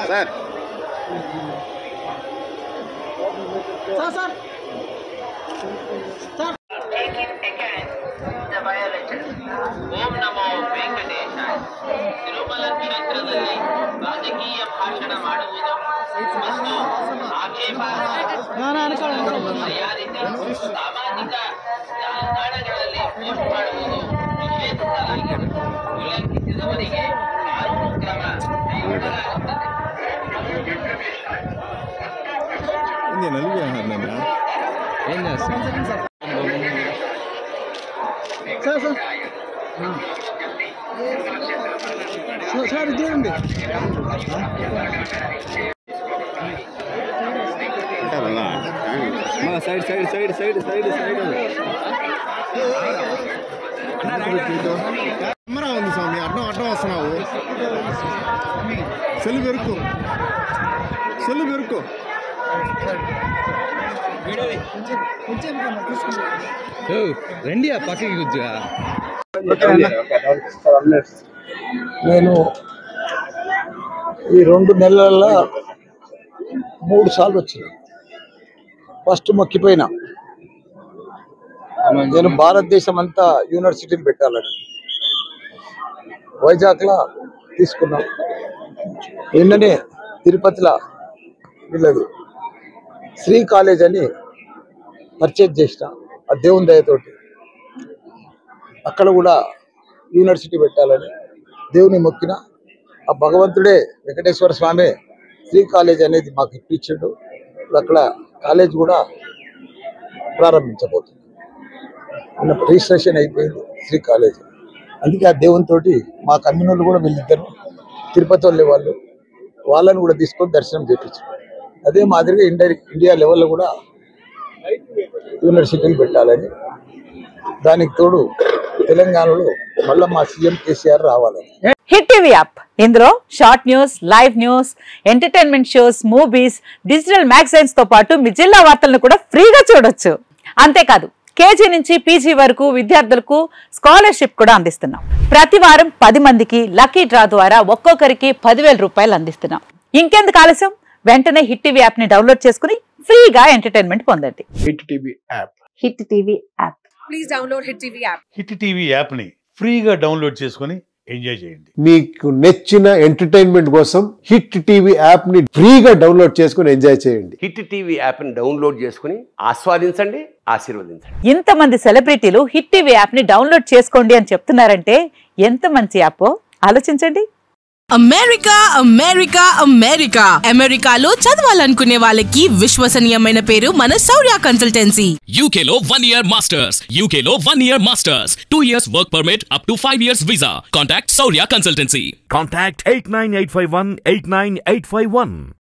Sir ఓం నమో వెంకటేశాయ. తిరుమల ಕ್ಷೇತ್ರದಲ್ಲಿ ರಾಜಕೀಯ ಭಾಷಣ ಮಾಡುವುದು ಮತ್ತು ಆಕ್ಷೇಪಾರ್ಹ ಸಾಮಾಜಿಕ ಜಾಲತಾಣಗಳಲ್ಲಿ ಪೋಸ್ಟ್ ಮಾಡುವುದು ನಿಷೇಧಿಸಲಾಗಿದೆ. ಉಲ್ಲಂಘಿಸಿದವರಿಗೆ ಕಾನೂನು ಕ್ರಮ ಕೈಗೊಳ್ಳಲಾಗುತ್ತದೆ. Side side side side side side camera ఉంది స్వామి, అడ్డం అడ్డం వస్తున్నావు. సెల్లు పెరుక్కో, సెల్లు పెరుక్కో. రండి ఆ పక్కకి కూర్చోగా. నేను ఈ 2 నెలల్లో 3 సార్లు వచ్చిన. ఫస్ట్ మొక్కిపోయినా నేను భారతదేశం అంతా యూనివర్సిటీని పెట్టాలని వైజాగ్లో తీసుకున్నాం. నిన్ననే తిరుపతిలో వీళ్ళది శ్రీ కాలేజ్ అని పర్చేజ్ చేసిన ఆ దేవుని దయతోటి. అక్కడ కూడా యూనివర్సిటీ పెట్టాలని దేవుని మొక్కిన. ఆ భగవంతుడే వెంకటేశ్వర స్వామి శ్రీ కాలేజ్ అనేది మాకు ఇప్పించాడు. అక్కడ కాలేజ్ కూడా ప్రారంభించబోతుంది. రిజిస్ట్రేషన్ అయిపోయింది శ్రీ కాలేజ్. అందుకే ఆ దేవునితోటి మా కమ్యూనిటీ కూడా వీళ్ళిద్దరు తిరుపతి వాళ్ళని కూడా తీసుకొని దర్శనం చేయించారు. అదే మాదిరిగా ఇండియా లెవెల్లో కూడా యూనివర్సిటీలు పెట్టాలని, దానికి తోడు తెలంగాణలో మళ్ళీ మా సీఎం కేసీఆర్ రావాలని. హిట్ టీవీ యాప్, ఇందులో short news, live news, entertainment shows, movies, digital magazines తో పాటు మీ జిల్లా వార్తలను కూడా ఫ్రీగా చూడొచ్చు. అంతేకాదు కేజీ నుంచి పీజీ వరకు విద్యార్థులకు స్కాలర్షిప్ కూడా అందిస్తున్నాం. ప్రతి వారం 10 మందికి లక్కీ డ్రా ద్వారా ఒక్కొక్కరికి 10,000 రూపాయలు అందిస్తున్నాం. ఇంకెందుకు ఆలస్యం, వెంటనే హిట్ టీవీ యాప్ ని డౌన్లోడ్ చేసుకుని ఫ్రీగా ఎంటర్టైన్మెంట్ పొందండి. Hit TV app, hit TV app. Please download hit TV app. Hit TV app ని ఫ్రీగా డౌన్లోడ్ చేసుకుని ఎంజాయ్ చేయండి. మీకు నచ్చిన ఎంటర్టైన్మెంట్ కోసం హిట్ టీవీ యాప్ ని ఫ్రీగా డౌన్లోడ్ చేసుకుని ఎంజాయ్ చేయండి. హిట్ టీవీ యాప్ ని డౌన్లోడ్ చేసుకుని ఆస్వాదించండి, ఆశీర్వదించండి. ఇంతమంది సెలబ్రిటీలు హిట్ టీవీ యాప్ ని డౌన్లోడ్ చేసుకోండి అని చెప్తున్నారంటే ఎంత మంచి యాప్ ఆలోచించండి. అమెరికా అమెరికా అమెరికా అమెరికాలో చదవాలనుకునే వాళ్ళకి విశ్వసనీయమైన పేరు మన శౌర్య కన్సల్టెన్సీ. UK లో 1 year masters, UK లో 1 year masters, 2 years work permit up to 5 years visa. Contact Saurya Consultancy. Contact 89851 89851.